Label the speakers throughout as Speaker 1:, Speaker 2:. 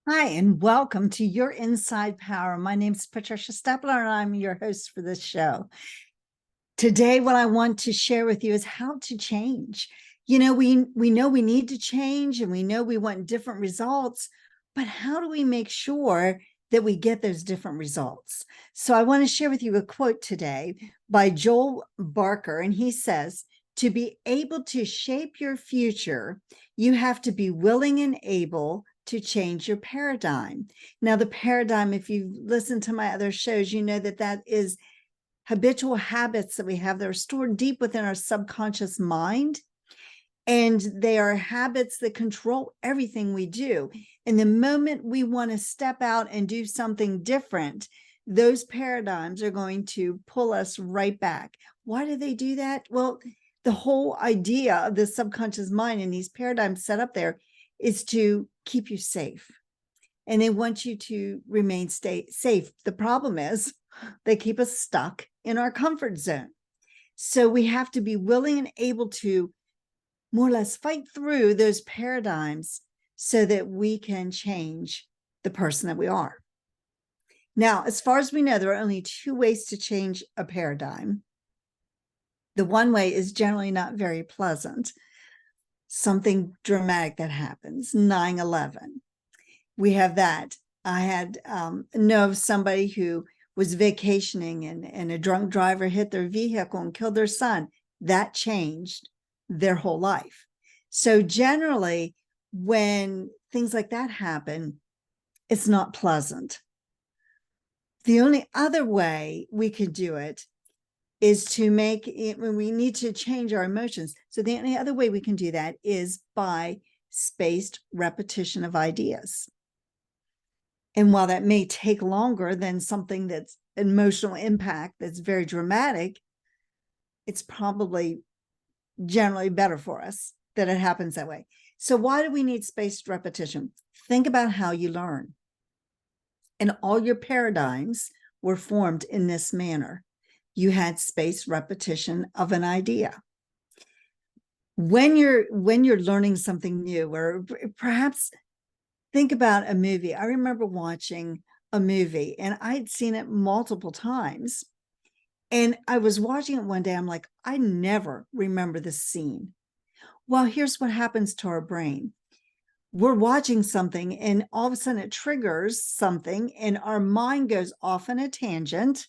Speaker 1: Hi, and welcome to Your Inside Power. My name is Patricia Stepler, and I'm your host for this show. Today, what I want to share with you is how to change. We know we need to change, and we know we want different results, but how do we make sure that we get those different results? So I want to share with you a quote today by Joel Barker, and he says, "To be able to shape your future, you have to be willing and able to change your paradigm." Now, the paradigm, if you've listened to my other shows, you know that is habitual habits that we have that are stored deep within our subconscious mind. And they are habits that control everything we do. And the moment we want to step out and do something different, those paradigms are going to pull us right back. Why do they do that? Well, the whole idea of the subconscious mind and these paradigms set up there is to keep you safe. And they want you to remain safe. The problem is they keep us stuck in our comfort zone. So we have to be willing and able to more or less fight through those paradigms so that we can change the person that we are. Now, as far as we know, there are only two ways to change a paradigm. The one way is generally not very pleasant. Something dramatic that happens, 9/11. We have that. I had know of somebody who was vacationing and a drunk driver hit their vehicle and killed their son. That changed their whole life. So generally, when things like that happen, it's not pleasant. The only other way we could do it is to make it when we need to change our emotions. So the only other way we can do that is by spaced repetition of ideas. And while that may take longer than something that's emotional impact that's very dramatic, it's probably generally better for us that it happens that way. So why do we need spaced repetition? Think about how you learn. And all your paradigms were formed in this manner. You had spaced repetition of an idea. When you're learning something new, or perhaps think about a movie. I remember watching a movie and I'd seen it multiple times. And I was watching it one day. I'm like, I never remember this scene. Well, here's what happens to our brain. We're watching something and all of a sudden it triggers something and our mind goes off on a tangent,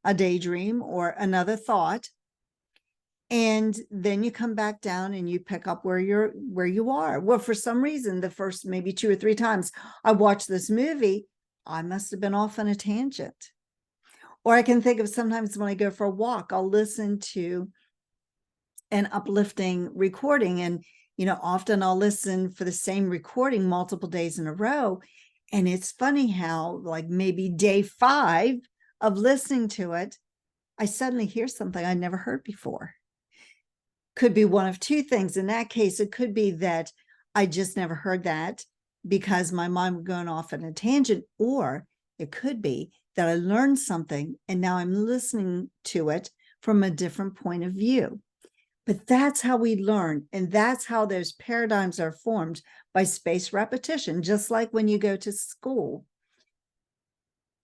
Speaker 1: a daydream or another thought. And then you come back down and you pick up where you are. Well, for some reason, the first maybe 2 or 3 times I watched this movie, I must have been off on a tangent. Or I can think of sometimes when I go for a walk, I'll listen to an uplifting recording. And, often I'll listen for the same recording multiple days in a row. And it's funny how, like maybe day 5 of listening to it, I suddenly hear something I never heard before. Could be one of two things. In that case, it could be that I just never heard that because my mind was going off on a tangent, or it could be that I learned something and now I'm listening to it from a different point of view. But that's how we learn. And that's how those paradigms are formed, by spaced repetition. Just like when you go to school,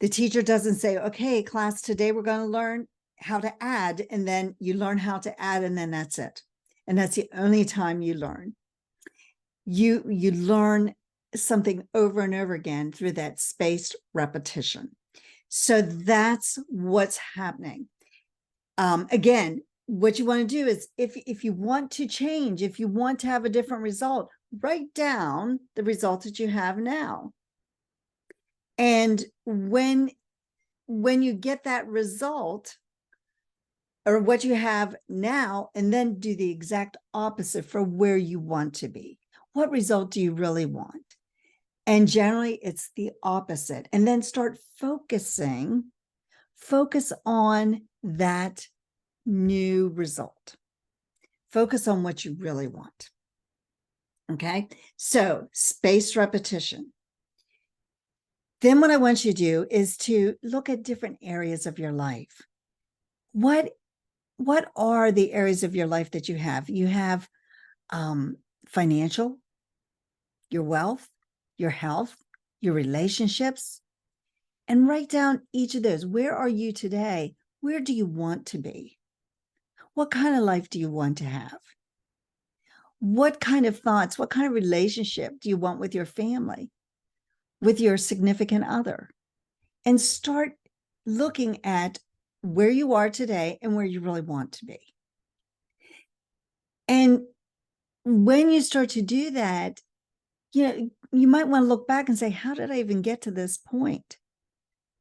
Speaker 1: the teacher doesn't say, okay, class, today we're going to learn how to add, and then you learn how to add, and then that's it. And that's the only time you learn. You learn something over and over again through that spaced repetition. So that's what's happening. Again, what you want to do is if you want to change, if you want to have a different result, write down the result that you have now. And when you get that result, or what you have now, and then do the exact opposite for where you want to be. What result do you really want? And generally it's the opposite. And then start focus on that new result. Focus on what you really want. Okay, so spaced repetition. Then what I want you to do is to look at different areas of your life. What are the areas of your life that you have? You have financial, your wealth, your health, your relationships, and write down each of those. Where are you today? Where do you want to be? What kind of life do you want to have? What kind of thoughts, what kind of relationship do you want with your family, with your significant other? And start looking at where you are today and where you really want to be. And when you start to do that, you might want to look back and say, how did I even get to this point?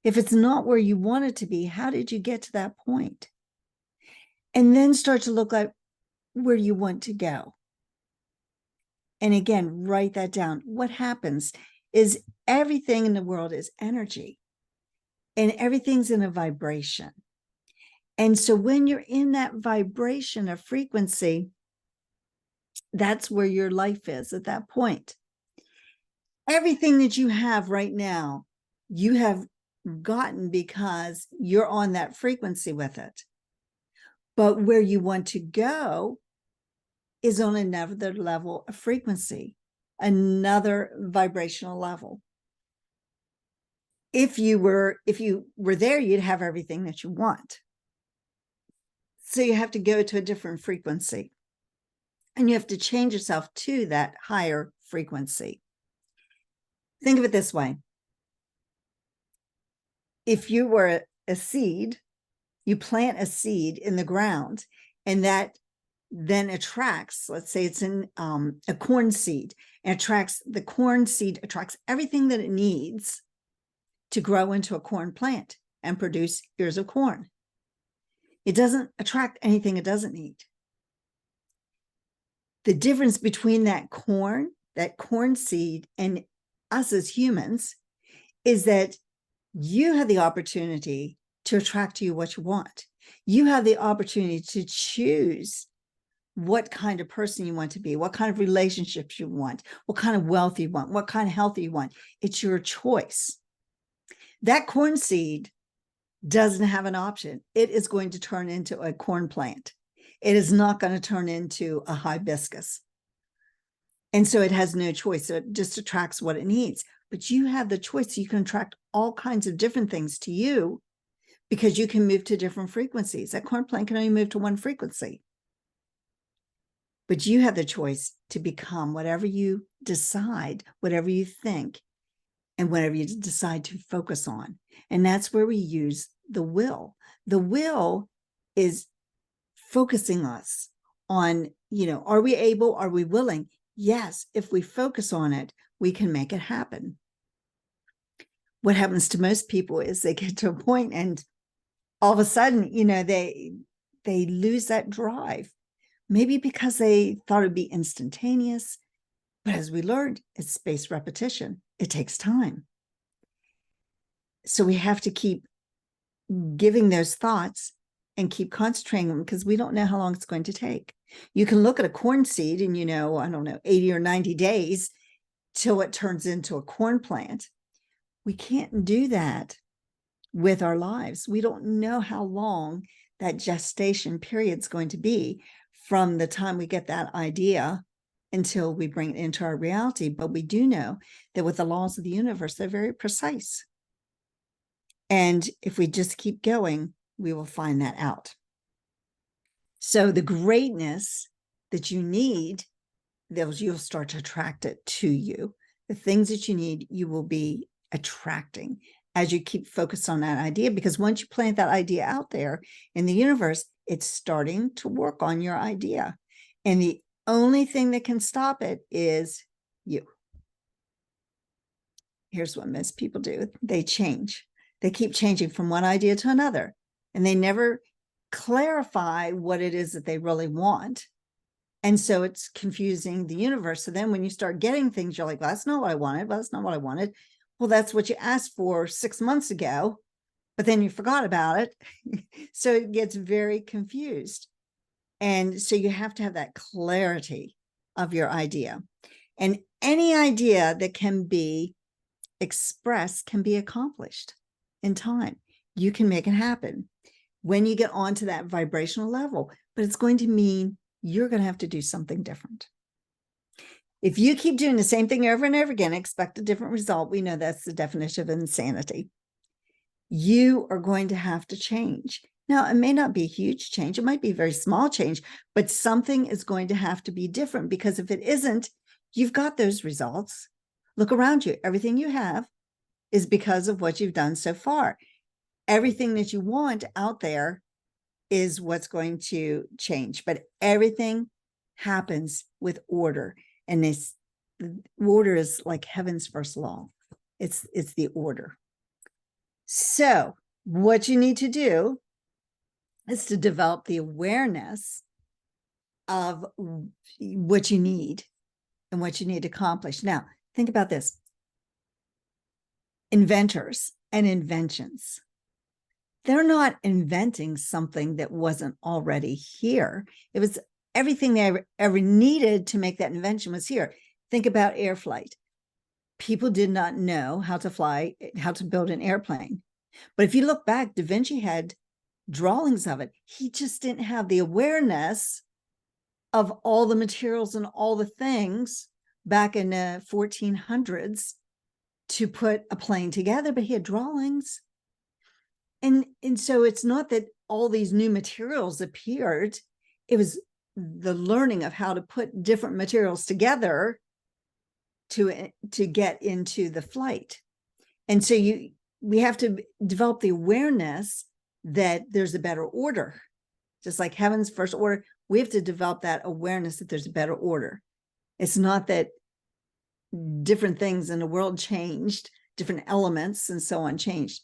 Speaker 1: If it's not where you want it to be, how did you get to that point? And then start to look at where you want to go. And again, write that down. What happens is everything in the world is energy, and everything's in a vibration. And so when you're in that vibration of frequency, that's where your life is at that point. Everything that you have right now, you have gotten because you're on that frequency with it. But where you want to go is on another level of frequency, another vibrational level. If you were there, you'd have everything that you want. So you have to go to a different frequency, and you have to change yourself to that higher frequency. Think of it this way. If you were a seed, you plant a seed in the ground, and that then attracts, let's say it's in a corn seed, and the corn seed attracts everything that it needs to grow into a corn plant and produce ears of corn. It doesn't attract anything it doesn't need. The difference between that corn seed, and us as humans is that you have the opportunity to attract to you what you want. You have the opportunity to choose what kind of person you want to be, what kind of relationships you want, what kind of wealth you want, what kind of health you want. It's your choice. That corn seed doesn't have an option. It is going to turn into a corn plant. It is not going to turn into a hibiscus. And so it has no choice. So it just attracts what it needs. But you have the choice. You can attract all kinds of different things to you because you can move to different frequencies. That corn plant can only move to one frequency. But you have the choice to become whatever you decide, whatever you think, and whatever you decide to focus on. And that's where we use the will. The will is focusing us on, are we able, are we willing? Yes, if we focus on it, we can make it happen. What happens to most people is they get to a point and all of a sudden, they lose that drive. Maybe because they thought it'd be instantaneous, but as we learned, it's spaced repetition. It takes time. So we have to keep giving those thoughts and keep concentrating them because we don't know how long it's going to take. You can look at a corn seed and, 80 or 90 days till it turns into a corn plant. We can't do that with our lives. We don't know how long that gestation period is going to be from the time we get that idea until we bring it into our reality. But we do know that with the laws of the universe, they're very precise. And if we just keep going, we will find that out. So the greatness that you need, you'll start to attract it to you. The things that you need, you will be attracting as you keep focused on that idea. Because once you plant that idea out there in the universe, it's starting to work on your idea. And the only thing that can stop it is you. Here's what most people do. They change. They keep changing from one idea to another, and they never clarify what it is that they really want. And so it's confusing the universe. So then when you start getting things, you're like, well, that's not what I wanted. Well, that's not what I wanted. Well, that's what you asked for 6 months ago, but then you forgot about it. So it gets very confused. And so you have to have that clarity of your idea. And any idea that can be expressed can be accomplished in time. You can make it happen when you get onto that vibrational level, but it's going to mean you're going to have to do something different. If you keep doing the same thing over and over again, expect a different result, we know that's the definition of insanity. You are going to have to change. Now, it may not be a huge change. It might be a very small change, but something is going to have to be different, because if it isn't, you've got those results. Look around you. Everything you have is because of what you've done so far. Everything that you want out there is what's going to change, but everything happens with order. And this order is like heaven's first law. It's the order. So what you need to do is to develop the awareness of what you need and what you need to accomplish. Now, think about this. Inventors and inventions, they're not inventing something that wasn't already here. It was everything they ever needed to make that invention was here. Think about air flight. People did not know how to fly, how to build an airplane. But if you look back, Da Vinci had drawings of it. He just didn't have the awareness of all the materials and all the things back in the 1400s to put a plane together, but he had drawings. And so it's not that all these new materials appeared. It was the learning of how to put different materials together to get into the flight. And so we have to develop the awareness that there's a better order. Just like heaven's first order, we have to develop that awareness that there's a better order. It's not that different things in the world changed, different elements and so on changed.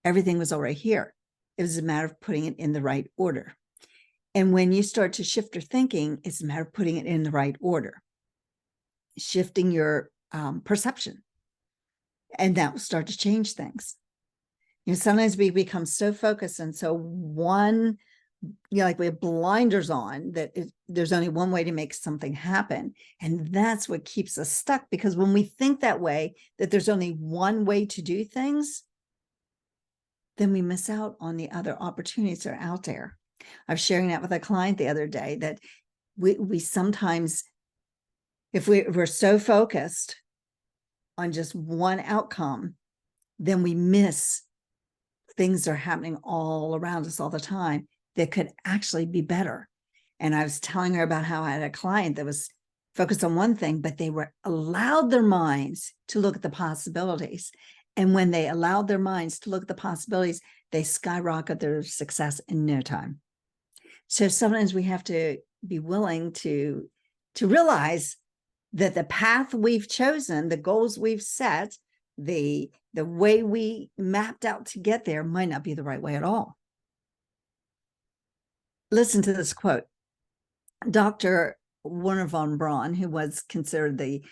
Speaker 1: Everything was already here. It was a matter of putting it in the right order. And when you start to shift your thinking, it's a matter of putting it in the right order, shifting your perception. And that will start to change things. You know, sometimes we become so focused and so like we have blinders on that there's only one way to make something happen. And that's what keeps us stuck, because when we think that way, that there's only one way to do things, then we miss out on the other opportunities that are out there. I was sharing that with a client the other day, that we sometimes, if we're so focused on just one outcome, then we miss things that are happening all around us all the time that could actually be better. And I was telling her about how I had a client that was focused on one thing, but they were allowed their minds to look at the possibilities. And when they allowed their minds to look at the possibilities, they skyrocket their success in no time. So sometimes we have to be willing to realize that the path we've chosen, the goals we've set, the way we mapped out to get there might not be the right way at all. Listen to this quote. Dr. Werner von Braun, who was considered the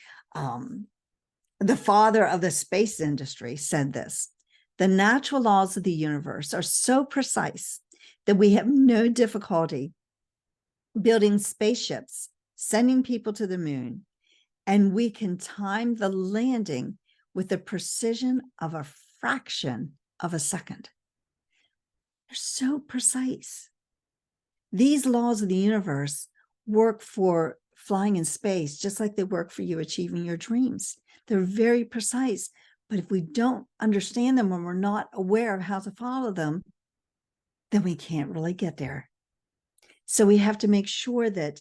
Speaker 1: father of the space industry, said this: "The natural laws of the universe are so precise that we have no difficulty building spaceships, sending people to the moon, and we can time the landing with the precision of a fraction of a second." They're so precise. These laws of the universe work for flying in space, just like they work for you achieving your dreams. They're very precise, but if we don't understand them, when we're not aware of how to follow them, then we can't really get there. So we have to make sure that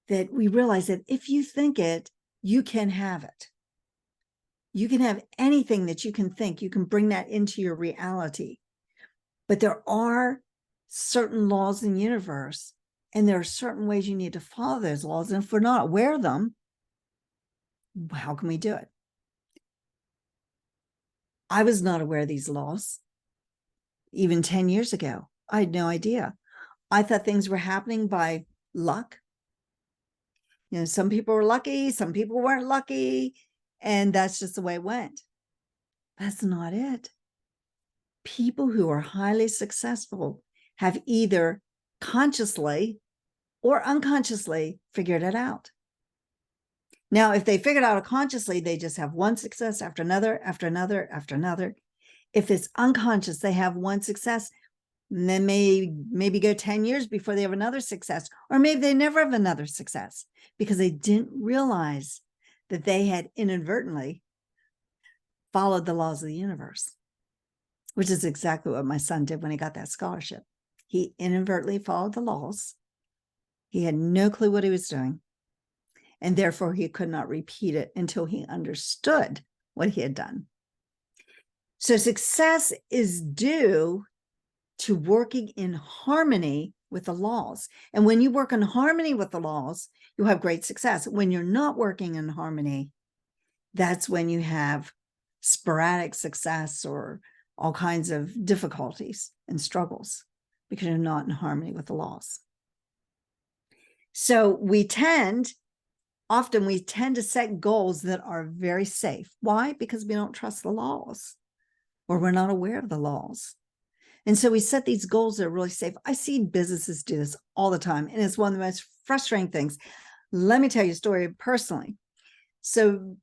Speaker 1: we realize that if you think it, you can have it. You can have anything that you can think. You can bring that into your reality. But there are certain laws in the universe, and there are certain ways you need to follow those laws. And if we're not aware of them, how can we do it? I was not aware of these laws even 10 years ago. I had no idea. I thought things were happening by luck. You know, some people were lucky, some people weren't lucky, and that's just the way it went. That's not it. People who are highly successful have either consciously or unconsciously figured it out. Now, if they figured out consciously, they just have one success after another, after another, after another. If it's unconscious, they have one success, And then maybe go 10 years before they have another success, or maybe they never have another success because they didn't realize that they had inadvertently followed the laws of the universe, which is exactly what my son did when he got that scholarship. He inadvertently followed the laws. He had no clue what he was doing, and therefore he could not repeat it until he understood what he had done. So success is due to working in harmony with the laws. And when you work in harmony with the laws, you'll have great success. When you're not working in harmony, that's when you have sporadic success or all kinds of difficulties and struggles because you're not in harmony with the laws. So often we tend to set goals that are very safe. Why? Because we don't trust the laws or we're not aware of the laws. And so we set these goals that are really safe. I see businesses do this all the time, and it's one of the most frustrating things. Let me tell you a story personally. So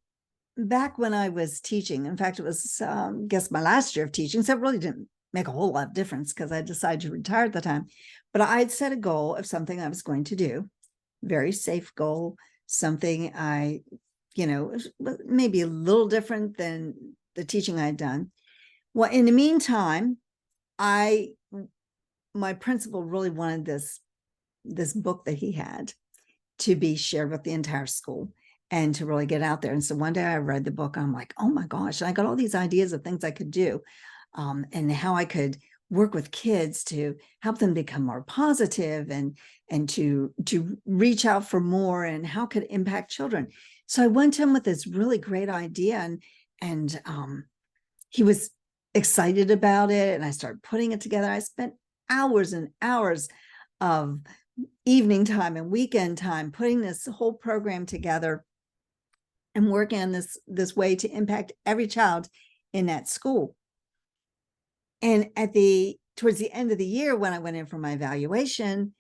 Speaker 1: back when I was teaching, in fact, it was, I guess, my last year of teaching, so it really didn't make a whole lot of difference because I decided to retire at the time. But I had set a goal of something I was going to do, very safe goal, something I, maybe a little different than the teaching I had done. Well, in the meantime, my principal really wanted this book that he had to be shared with the entire school and to really get out there. And so one day I read the book, and I'm like, oh my gosh, and I got all these ideas of things I could do, and how I could work with kids to help them become more positive and to reach out for more, and how could it impact children. So I went to him with this really great idea, and he was excited about it, and I started putting it together. I spent hours and hours of evening time and weekend time putting this whole program together and working on this way to impact every child in that school. And towards the end of the year, when I went in for my evaluation,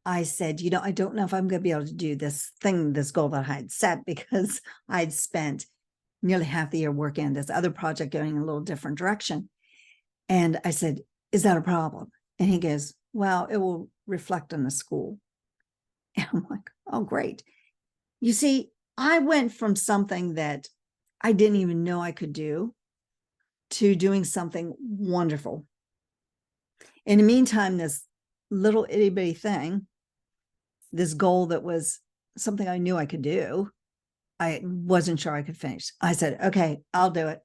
Speaker 1: I said, I don't know if I'm going to be able to do this goal that I had set, because I'd spent nearly half the year working on this other project going in a little different direction. And I said, is that a problem? And he goes, well, it will reflect on the school. And I'm like, oh, great. You see, I went from something that I didn't even know I could do to doing something wonderful. In the meantime, this little itty bitty thing, this goal that was something I knew I could do, I wasn't sure I could finish. I said, okay, I'll do it.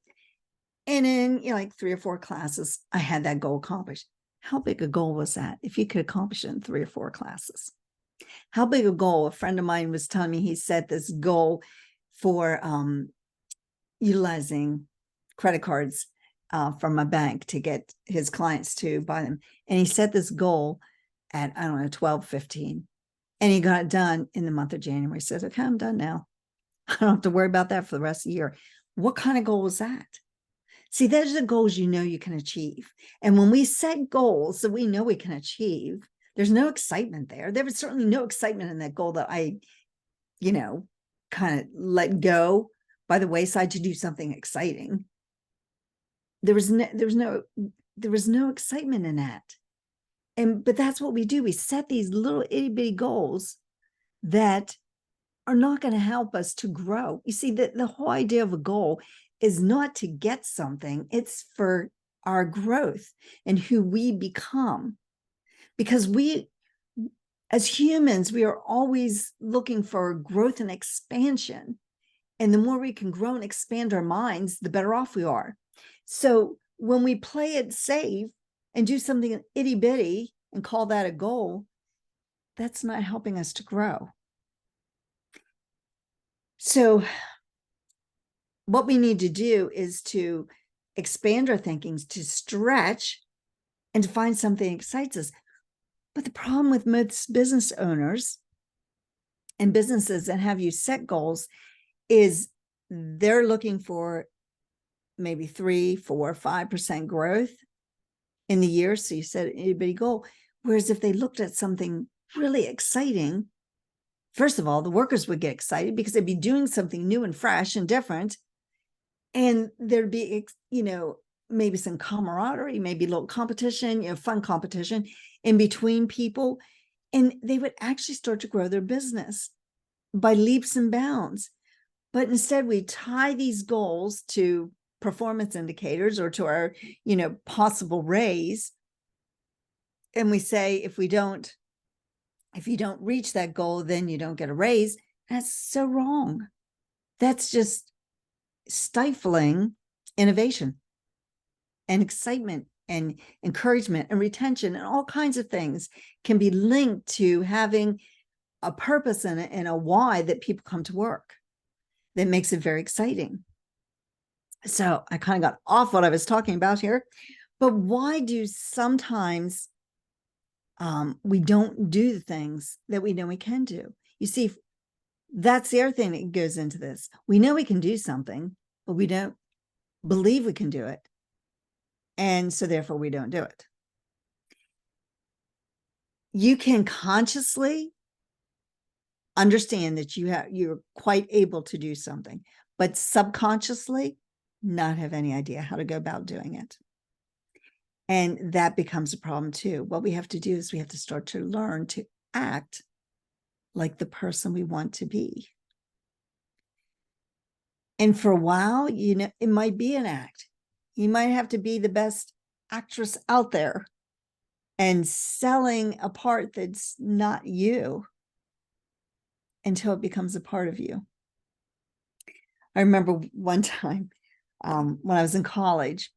Speaker 1: And in like 3 or 4 classes, I had that goal accomplished. How big a goal was that if you could accomplish it in 3 or 4 classes? How big a goal? A friend of mine was telling me he set this goal for utilizing credit cards from a bank to get his clients to buy them. And he set this goal at, 12, 15. And he got it done in the month of January. He says, okay, I'm done now. I don't have to worry about that for the rest of the year. What kind of goal was that? See, those are the goals you can achieve. And when we set goals that we know we can achieve, there's no excitement there. There was certainly no excitement in that goal that I, kind of let go by the wayside to do something exciting. There was no excitement in that. But that's what we do. We set these little itty bitty goals that are not going to help us to grow. You see, the whole idea of a goal is not to get something. It's for our growth and who we become. Because we, as humans, we are always looking for growth and expansion. And the more we can grow and expand our minds, the better off we are. So when we play it safe and do something itty bitty and call that a goal, that's not helping us to grow. So what we need to do is to expand our thinking, to stretch, and to find something that excites us. But the problem with most business owners and businesses that have you set goals is they're looking for maybe 3, 4, 5% growth in the year. So you set an itty bitty goal. Whereas if they looked at something really exciting, first of all, the workers would get excited because they'd be doing something new and fresh and different. And there'd be, maybe some camaraderie, maybe a little competition, fun competition in between people. And they would actually start to grow their business by leaps and bounds. But instead, we tie these goals to performance indicators or to our, possible raise. And we say, if you don't reach that goal, then you don't get a raise. That's so wrong. That's just stifling innovation and excitement and encouragement and retention, and all kinds of things can be linked to having a purpose and a why that people come to work. That makes it very exciting. So I kind of got off what I was talking about here, but why do sometimes we don't do the things that we know we can do? You see, that's the other thing that goes into this. We know we can do something, but we don't believe we can do it. And so therefore we don't do it. You can consciously understand that you're quite able to do something, but subconsciously not have any idea how to go about doing it. And that becomes a problem too. What we have to do is we have to start to learn to act like the person we want to be. And for a while, it might be an act. You might have to be the best actress out there and selling a part that's not you until it becomes a part of you. I remember one time when I was in college,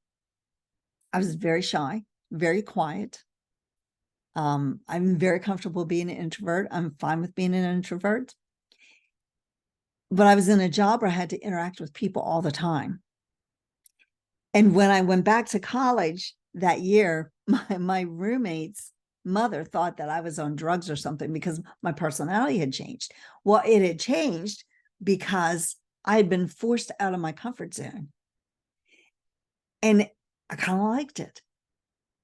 Speaker 1: I was very shy, very quiet. I'm very comfortable being an introvert. I'm fine with being an introvert. But I was in a job where I had to interact with people all the time. And when I went back to college that year, my roommate's mother thought that I was on drugs or something because my personality had changed. Well, it had changed because I had been forced out of my comfort zone. And I kind of liked it.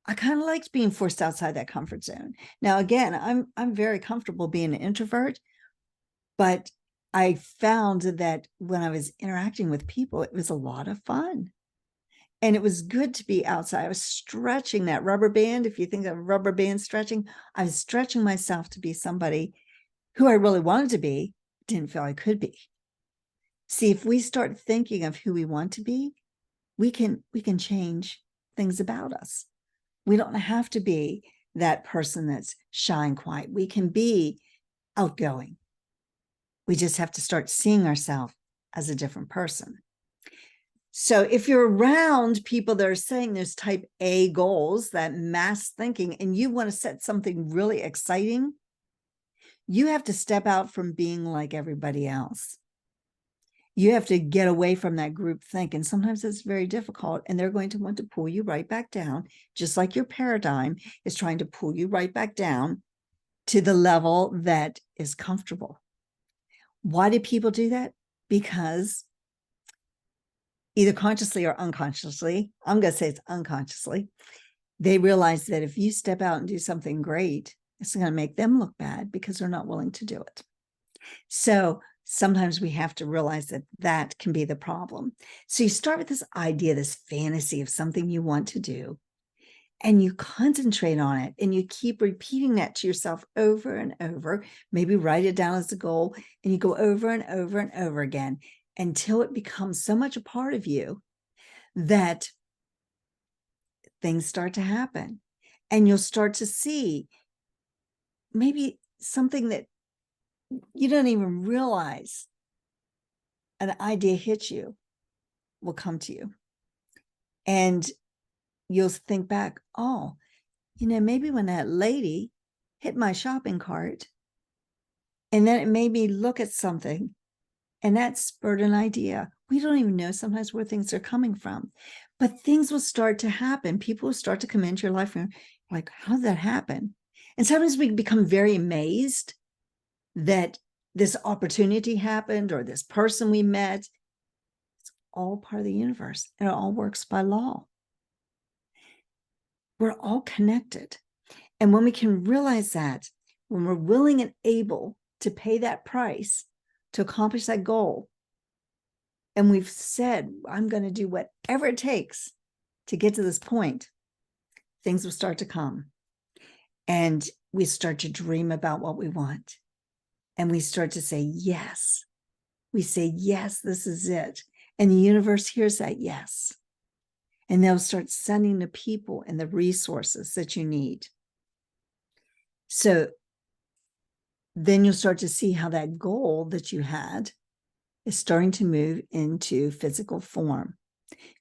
Speaker 1: I kind of liked being forced outside that comfort zone. Now, again, I'm very comfortable being an introvert, but I found that when I was interacting with people, it was a lot of fun. And it was good to be outside. I was stretching that rubber band. If you think of rubber band stretching, I was stretching myself to be somebody who I really wanted to be, didn't feel I could be. See, if we start thinking of who we want to be, we can change things about us. We don't have to be that person that's shy and quiet. We can be outgoing. We just have to start seeing ourselves as a different person. So if you're around people that are saying there's type A goals, that mass thinking, and you want to set something really exciting, you have to step out from being like everybody else. You have to get away from that group think. And sometimes it's very difficult. And they're going to want to pull you right back down, just like your paradigm is trying to pull you right back down to the level that is comfortable. Why do people do that? Because either consciously or unconsciously, I'm going to say it's unconsciously, they realize that if you step out and do something great, it's going to make them look bad because they're not willing to do it. So sometimes we have to realize that that can be the problem. So you start with this idea, this fantasy of something you want to do, and you concentrate on it and you keep repeating that to yourself over and over. Maybe write it down as a goal, and you go over and over and over again until it becomes so much a part of you that things start to happen. And you'll start to see maybe something that you don't even realize, an idea hits you, will come to you. And you'll think back, oh, maybe when that lady hit my shopping cart, and then it made me look at something, and that spurred an idea. We don't even know sometimes where things are coming from, but things will start to happen. People will start to come into your life and like, how did that happen? And sometimes we become very amazed that this opportunity happened or this person we met. It's all part of the universe, and it all works by law. We're all connected. And when we can realize that, when we're willing and able to pay that price to accomplish that goal, and we've said, I'm going to do whatever it takes to get to this point, things will start to come. And we start to dream about what we want. And we start to say, yes. We say, yes, this is it. And the universe hears that yes. And they'll start sending the people and the resources that you need. So then you'll start to see how that goal that you had is starting to move into physical form.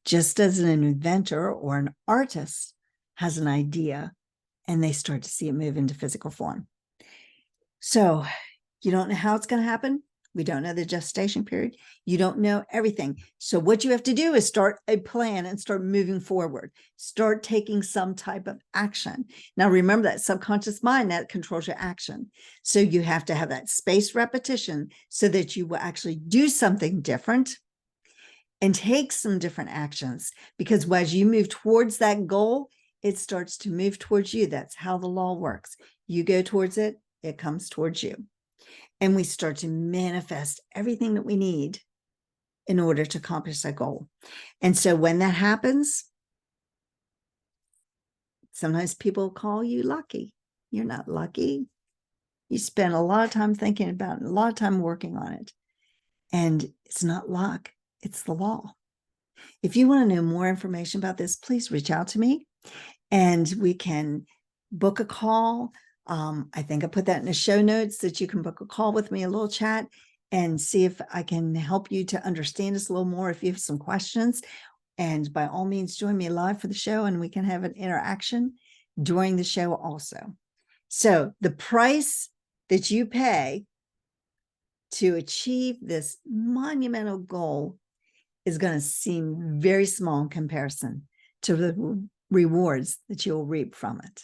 Speaker 1: Just as an inventor or an artist has an idea and they start to see it move into physical form. So you don't know how it's going to happen. We don't know the gestation period. You don't know everything. So what you have to do is start a plan and start moving forward. Start taking some type of action. Now, remember that subconscious mind that controls your action. So you have to have that spaced repetition so that you will actually do something different and take some different actions. Because as you move towards that goal, it starts to move towards you. That's how the law works. You go towards it, it comes towards you. And we start to manifest everything that we need in order to accomplish that goal. And so when that happens, sometimes people call you lucky. You're not lucky. You spend a lot of time thinking about it, a lot of time working on it. And it's not luck, it's the law. If you want to know more information about this, please reach out to me and we can book a call. I think I put that in the show notes that you can book a call with me, a little chat, and see if I can help you to understand this a little more if you have some questions. And by all means, join me live for the show and we can have an interaction during the show also. So the price that you pay to achieve this monumental goal is going to seem very small in comparison to the rewards that you'll reap from it.